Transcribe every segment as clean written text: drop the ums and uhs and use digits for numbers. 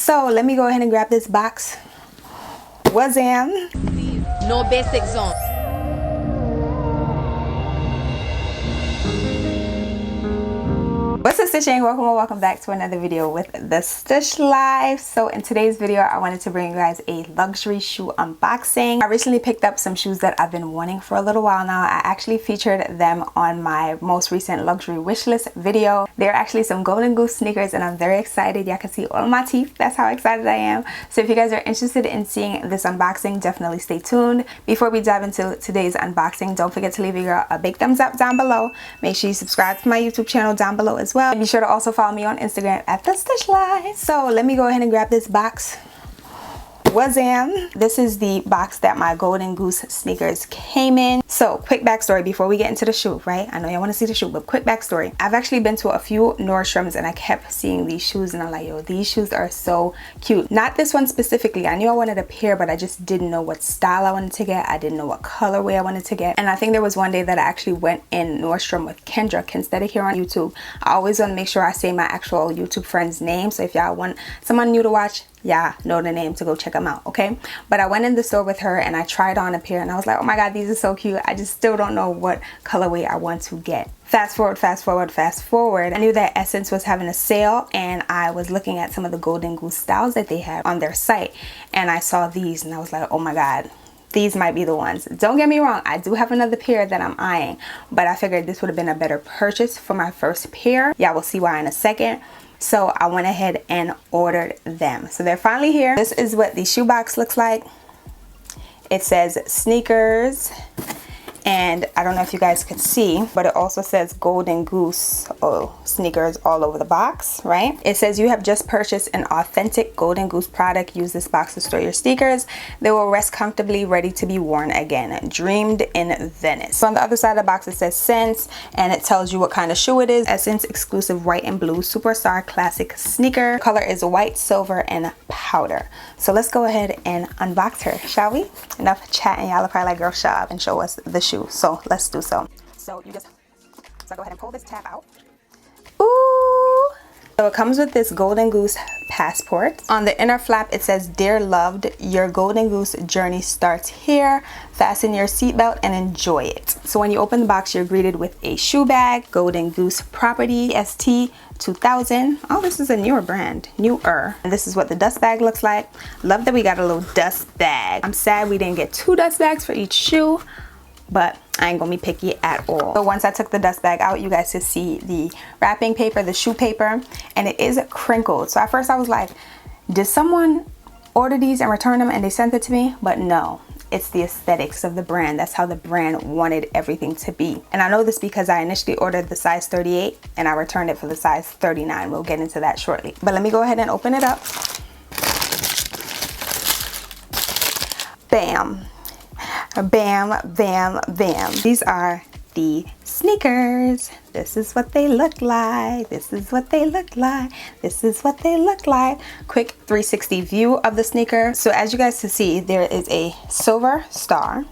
So let me go ahead and grab this box. Wazam. No basic zone. What's up, Stitching? Welcome or welcome back to another video with the Stitch Life. So in today's video, I wanted to bring you guys a luxury shoe unboxing. I recently picked up some shoes that I've been wanting for a little while now. I actually featured them on my most recent luxury wish list video. They're actually some Golden Goose sneakers and I'm very excited. Y'all can see all my teeth. That's how excited I am. So if you guys are interested in seeing this unboxing, definitely stay tuned. Before we dive into today's unboxing, don't forget to leave your girl a big thumbs up down below. Make sure you subscribe to my YouTube channel down below as well. Be sure to also follow me on Instagram at The Stitch Life. So let me go ahead and grab this box. Wazam. This is the box that my Golden Goose sneakers came in. So quick backstory before we get into the shoe, right? I know y'all want to see the shoe, but quick backstory. I've actually been to a few Nordstroms and I kept seeing these shoes and I'm like, yo, these shoes are so cute. Not this one specifically. I knew I wanted a pair, but I just didn't know what style I wanted to get. I didn't know what colorway I wanted to get. And I think there was one day that I actually went in Nordstrom with Kendra Kinstead here on YouTube. I always want to make sure I say my actual YouTube friend's name. So if y'all want someone new to watch, yeah, know the name to go check them out, okay? But I went in the store with her and I tried on a pair and I was like, oh my god, these are so cute. I just still don't know what colorway I want to get. Fast forward, fast forward, fast forward. I knew that Essence was having a sale and I was looking at some of the Golden Goose styles that they had on their site and I saw these and I was like, oh my god, these might be the ones. Don't get me wrong, I do have another pair that I'm eyeing, but I figured this would have been a better purchase for my first pair. Y'all will see why in a second. So I went ahead and ordered them. So they're finally here. This is what the shoebox looks like. It says sneakers. And I don't know if you guys could see, but it also says Golden Goose sneakers all over the box, right? It says you have just purchased an authentic Golden Goose product. Use this box to store your sneakers. They will rest comfortably, ready to be worn again. Dreamed in Venice. So on the other side of the box it says Sense, and it tells you what kind of shoe it is. Essence exclusive white and blue Superstar classic sneaker. Color is white, silver, and powder. So let's go ahead and unbox her, shall we? Enough chatting. Y'all are probably like, girl, shut up and show us the shoe. So let's do so. So I go ahead and pull this tab out. Ooh. So it comes with this Golden Goose passport. On the inner flap it says, dear loved, your Golden Goose journey starts here. Fasten your seatbelt and enjoy it. So when you open the box, you're greeted with a shoe bag, Golden Goose property, ST 2000. Oh, this is a newer brand, newer. And this is what the dust bag looks like. Love that we got a little dust bag. I'm sad we didn't get 2 dust bags for each shoe, but I ain't gonna be picky at all. So once I took the dust bag out, you guys could see the wrapping paper, the shoe paper, and it is crinkled. So at first I was like, did someone order these and return them and they sent it to me? But no, it's the aesthetics of the brand. That's how the brand wanted everything to be. And I know this because I initially ordered the size 38 and I returned it for the size 39. We'll get into that shortly. But let me go ahead and open it up. Bam. Bam, bam, bam. These are the sneakers. This is what they look like. This is what they look like. This is what they look like. Quick 360 view of the sneaker. So as you guys can see, there is a silver star.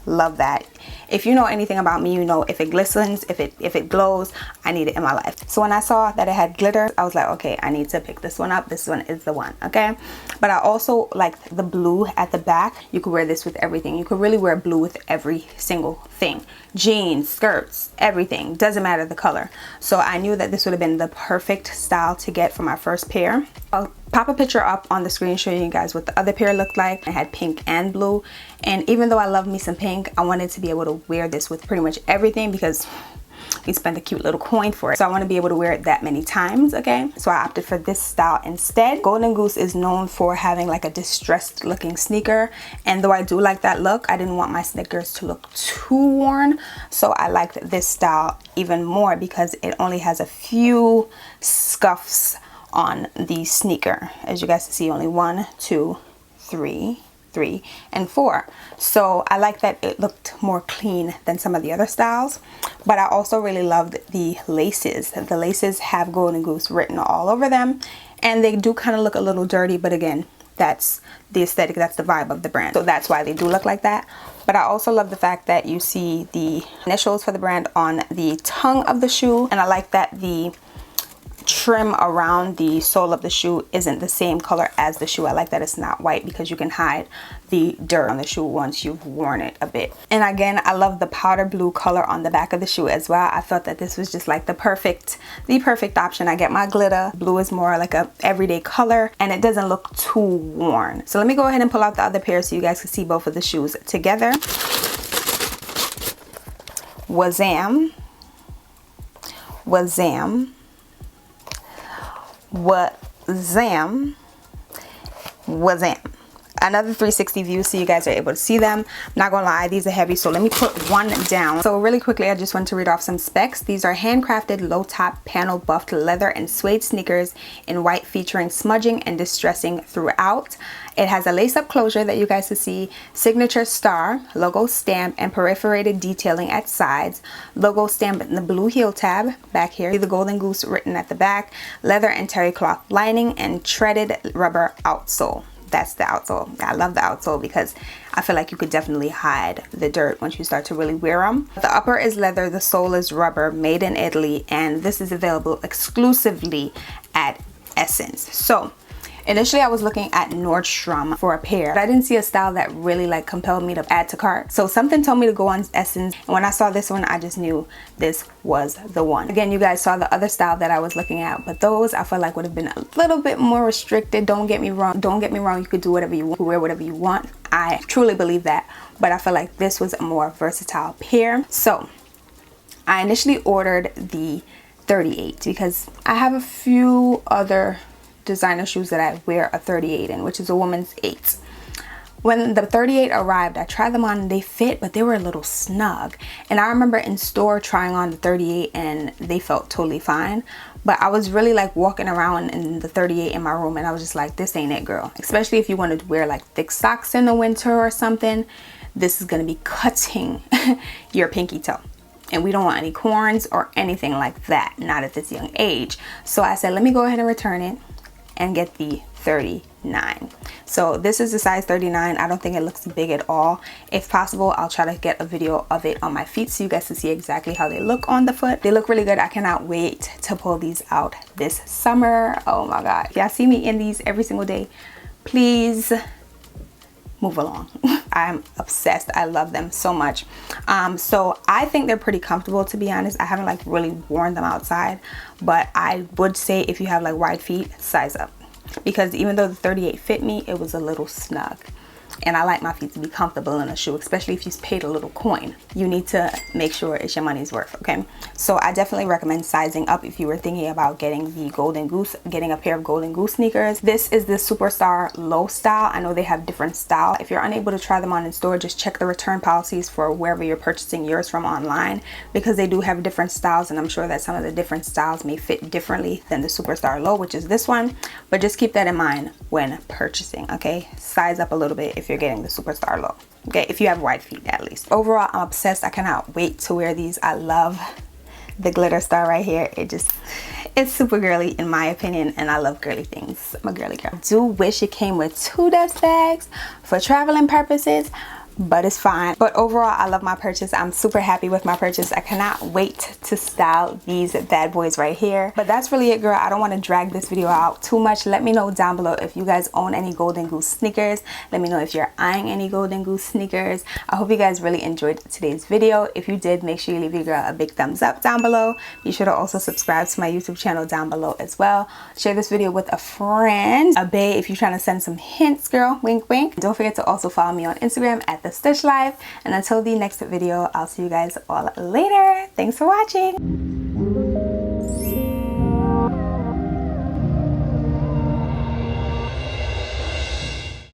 Love that. If you know anything about me, you know if it glistens, if it glows, I need it in my life. So when I saw that it had glitter, I was like, okay, I need to pick this one up. This one is the one, okay? But I also like the blue at the back. You could wear this with everything. You could really wear blue with every single thing. Jeans, skirts, everything. Doesn't matter the color. So I knew that this would have been the perfect style to get for my first pair. I'll pop a picture up on the screen showing you guys what the other pair looked like. It had pink and blue, and even though I love me some pink, I wanted to be able to wear this with pretty much everything because we spent a cute little coin for it. So I want to be able to wear it that many times, okay? So I opted for this style instead. Golden Goose is known for having like a distressed looking sneaker, and though I do like that look, I didn't want my sneakers to look too worn. So I liked this style even more because it only has a few scuffs on the sneaker. As you guys can see, only 1, 2, 3, and 4. So I like that it looked more clean than some of the other styles. But I also really loved the laces. The laces have Golden Goose written all over them, and they do kind of look a little dirty, but again, that's the aesthetic, that's the vibe of the brand. So that's why they do look like that. But I also love the fact that you see the initials for the brand on the tongue of the shoe, and I like that the trim around the sole of the shoe isn't the same color as the shoe. I like that it's not white because you can hide the dirt on the shoe once you've worn it a bit. And again, I love the powder blue color on the back of the shoe as well. I thought that this was just like the perfect option. I get my glitter. Blue is more like a everyday color and it doesn't look too worn. So let me go ahead and pull out the other pair so you guys can see both of the shoes together. Wazam. Wazam. Wazam. Wazam. Another 360 view so you guys are able to see them. I'm not gonna lie, these are heavy, so let me put one down. So really quickly, I just want to read off some specs. These are handcrafted low top panel buffed leather and suede sneakers in white, featuring smudging and distressing throughout. It has a lace-up closure that you guys can see, signature star, logo stamp, and perforated detailing at sides. Logo stamp in the blue heel tab back here. The Golden Goose written at the back. Leather and terry cloth lining and treaded rubber outsole. That's the outsole. I love the outsole because I feel like you could definitely hide the dirt once you start to really wear them. The upper is leather, the sole is rubber, made in Italy, and this is available exclusively at Essence. So initially I was looking at Nordstrom for a pair, but I didn't see a style that really like compelled me to add to cart. So something told me to go on Essence, and when I saw this one, I just knew this was the one. Again, you guys saw the other style that I was looking at, but those I feel like would have been a little bit more restricted. Don't get me wrong, you could do whatever you want, wear whatever you want. I truly believe that, but I feel like this was a more versatile pair. So I initially ordered the 38 because I have a few other designer shoes that I wear a 38 in, which is a woman's 8. When the 38 arrived, I tried them on and they fit, but they were a little snug. And I remember in store trying on the 38 and they felt totally fine. But I was really like walking around in the 38 in my room and I was just like, this ain't it, girl. Especially if you wanted to wear like thick socks in the winter or something. This is gonna be cutting your pinky toe. And we don't want any corns or anything like that, not at this young age. So I said, let me go ahead and return it and get the 39. So this is the size 39. I don't think it looks big at all. If possible, I'll try to get a video of it on my feet so you guys can see exactly how they look on the foot. They look really good. I cannot wait to pull these out this summer. Oh my god, if y'all see me in these every single day, please move along. I'm obsessed. I love them so much. So I think they're pretty comfortable, to be honest. I haven't like really worn them outside, but I would say if you have like wide feet, size up, because even though the 38 fit me, it was a little snug. And I like my feet to be comfortable in a shoe, especially if you paid a little coin. You need to make sure it's your money's worth, okay? So I definitely recommend sizing up if you were thinking about getting the Golden Goose, getting a pair of Golden Goose sneakers. This is the Superstar Low style. I know they have different style. If you're unable to try them on in store, just check the return policies for wherever you're purchasing yours from online, because they do have different styles, and I'm sure that some of the different styles may fit differently than the Superstar Low, which is this one. But just keep that in mind when purchasing, okay? Size up a little bit if you're getting the Superstar Low, okay, if you have wide feet at least. Overall, I'm obsessed. I cannot wait to wear these. I love the glitter star right here. It's super girly in my opinion, and I love girly things. I'm a girly girl. I do wish it came with 2 dust bags for traveling purposes, but it's fine. But overall, I love my purchase. I'm super happy with my purchase. I cannot wait to style these bad boys right here. But that's really it, girl. I don't want to drag this video out too much. Let me know down below if you guys own any Golden Goose sneakers. Let me know if you're eyeing any Golden Goose sneakers. I hope you guys really enjoyed today's video. If you did, make sure you leave your girl a big thumbs up down below. Be sure to also subscribe to my YouTube channel down below as well. Share this video with a friend, a bae, if you're trying to send some hints, girl. Wink wink. Don't forget to also follow me on Instagram at The Stitch Life. And until the next video, I'll see you guys all later. Thanks for watching.